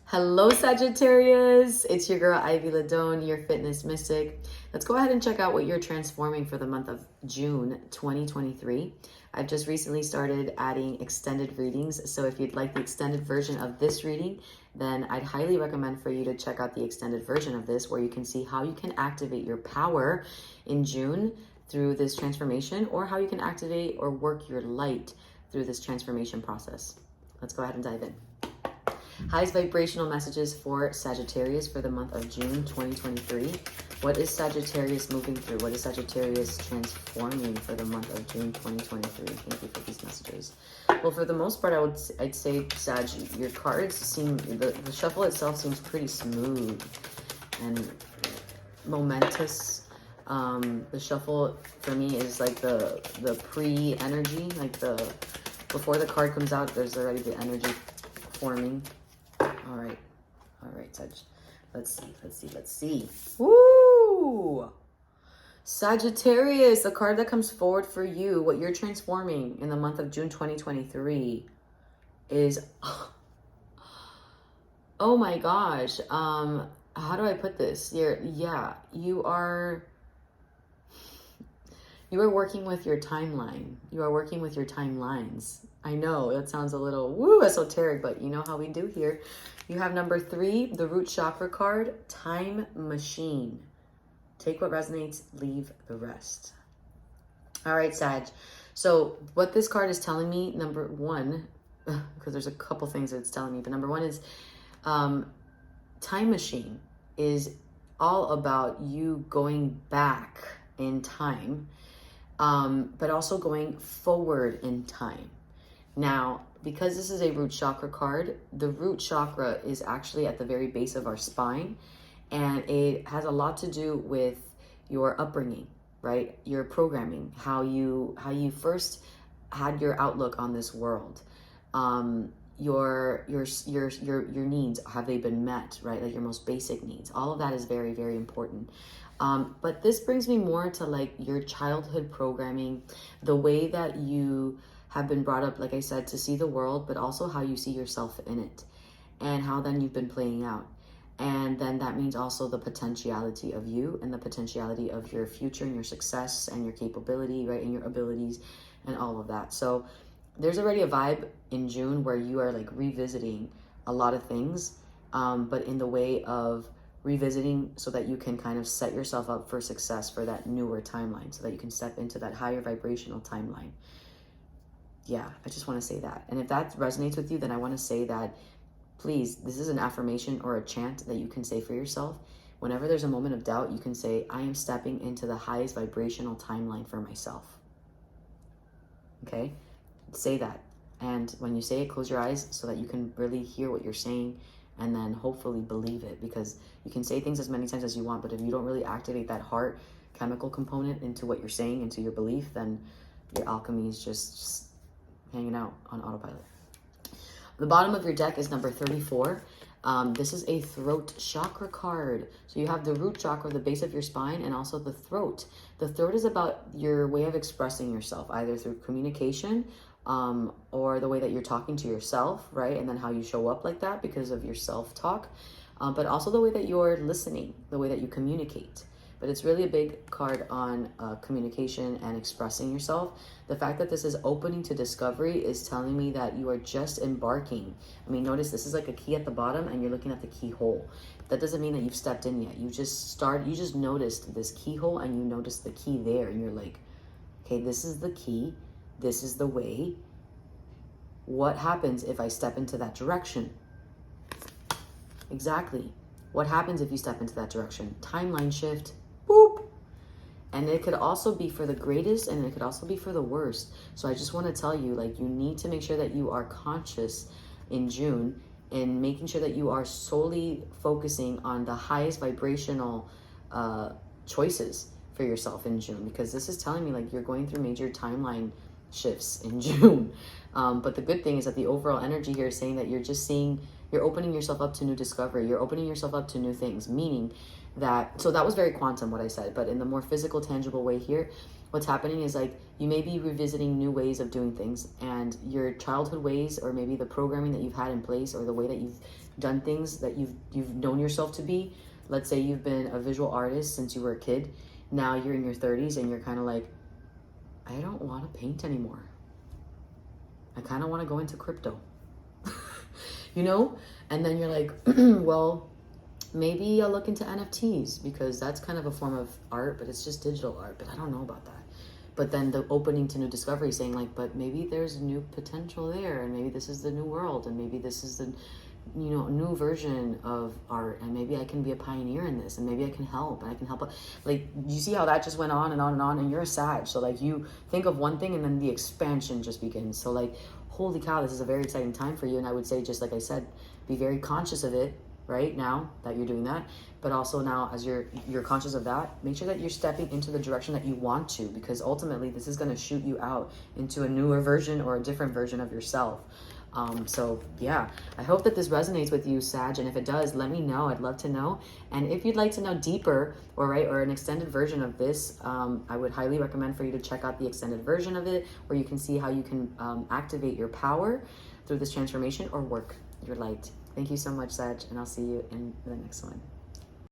Hello, Sagittarius. It's your girl, Ivy Ladone, your fitness mystic. Let's go ahead and check out what you're transforming for the month of June 2023. I've just recently started adding extended readings. So if you'd like the extended version of this reading, then I'd highly recommend for you to check out the extended version of this, where you can see how you can activate your power in June through this transformation, or how you can activate or work your light through this transformation process. Let's go ahead and dive in. Highest vibrational messages for Sagittarius for the month of June 2023. What is Sagittarius moving through? What is Sagittarius transforming for the month of June 2023? Thank you for these messages. Well, for the most part, I'd say, Sag, your cards seem, the shuffle itself seems pretty smooth and momentous. The shuffle for me is like the pre-energy, like before the card comes out, there's already the energy forming. All right, Sag. Let's see. Woo! Sagittarius, the card that comes forward for you, what you're transforming in the month of June 2023 is, oh my gosh. How do I put this? You are working with your timeline. You are working with your timelines. I know that sounds a little esoteric, but you know how we do here. You have number 3, the root chakra card, time machine. Take what resonates, leave the rest. All right, Sag. So what this card is telling me, number 1, because there's a couple things that it's telling me, but number 1 is time machine is all about you going back in time, but also going forward in time. Now, because this is a root chakra card, the root chakra is actually at the very base of our spine, and it has a lot to do with your upbringing, right? Your programming, how you first had your outlook on this world, your needs, have they been met, right? Like your most basic needs. All of that is very, very important. But this brings me more to like your childhood programming, the way that you have been brought up, like I said, to see the world, but also how you see yourself in it, and how then you've been playing out. And then that means also the potentiality of you and the potentiality of your future and your success and your capability, right? And your abilities and all of that. So there's already a vibe in June where you are like revisiting a lot of things, but in the way of revisiting so that you can kind of set yourself up for success for that newer timeline, so that you can step into that higher vibrational timeline. Yeah, I just want to say that. And if that resonates with you, then I want to say that, please, this is an affirmation or a chant that you can say for yourself. Whenever there's a moment of doubt, you can say, I am stepping into the highest vibrational timeline for myself. Okay? Say that. And when you say it, close your eyes so that you can really hear what you're saying, and then hopefully believe it, because you can say things as many times as you want, but if you don't really activate that heart chemical component into what you're saying, into your belief, then your alchemy is just hanging out on autopilot. The bottom of your deck is number 34. This is a throat chakra card. So you have the root chakra, the base of your spine, and also the throat. The throat is about your way of expressing yourself, either through communication, or the way that you're talking to yourself, right? And then how you show up like that because of your self-talk, but also the way that you're listening, the way that you communicate. But it's really a big card on communication and expressing yourself. The fact that this is opening to discovery is telling me that you are just embarking. I mean, notice this is like a key at the bottom and you're looking at the keyhole. That doesn't mean that you've stepped in yet. You just noticed this keyhole and you noticed the key there, and you're like, okay, this is the key. This is the way. What happens if I step into that direction? Exactly. What happens if you step into that direction? Timeline shift. Boop. And it could also be for the greatest, and it could also be for the worst. So I just want to tell you, like, you need to make sure that you are conscious in June and making sure that you are solely focusing on the highest vibrational choices for yourself in June, because this is telling me like you're going through major timeline shifts in June. But the good thing is that the overall energy here is saying that you're opening yourself up to new discovery. You're opening yourself up to new things, meaning that, so that was very quantum what I said, but in the more physical, tangible way here, what's happening is like you may be revisiting new ways of doing things, and your childhood ways, or maybe the programming that you've had in place, or the way that you've done things that you've known yourself to be. Let's say you've been a visual artist since you were a kid. Now you're in your 30s and you're kind of like, I don't want to paint anymore. I kind of want to go into crypto. You know? And then you're like, well, maybe I'll look into NFTs because that's kind of a form of art, but it's just digital art, but I don't know about that. But then the opening to new discovery, saying like, but maybe there's new potential there, and maybe this is the new world, and maybe this is the, you know, new version of art, and maybe I can be a pioneer in this, and maybe I can help, and I can help. Like, you see how that just went on and on and on, and you're a Sag, so like you think of one thing and then the expansion just begins. So like, holy cow, this is a very exciting time for you. And I would say, just like I said, be very conscious of it right now that you're doing that, but also now as you're conscious of that, make sure that you're stepping into the direction that you want to, because ultimately this is going to shoot you out into a newer version or a different version of yourself. So yeah, I hope that this resonates with you, Sag, and if it does, let me know. I'd love to know. And if you'd like to know deeper or an extended version of this, I would highly recommend for you to check out the extended version of it, where you can see how you can activate your power through this transformation or work your light. Thank you so much, Sag, and I'll see you in the next one.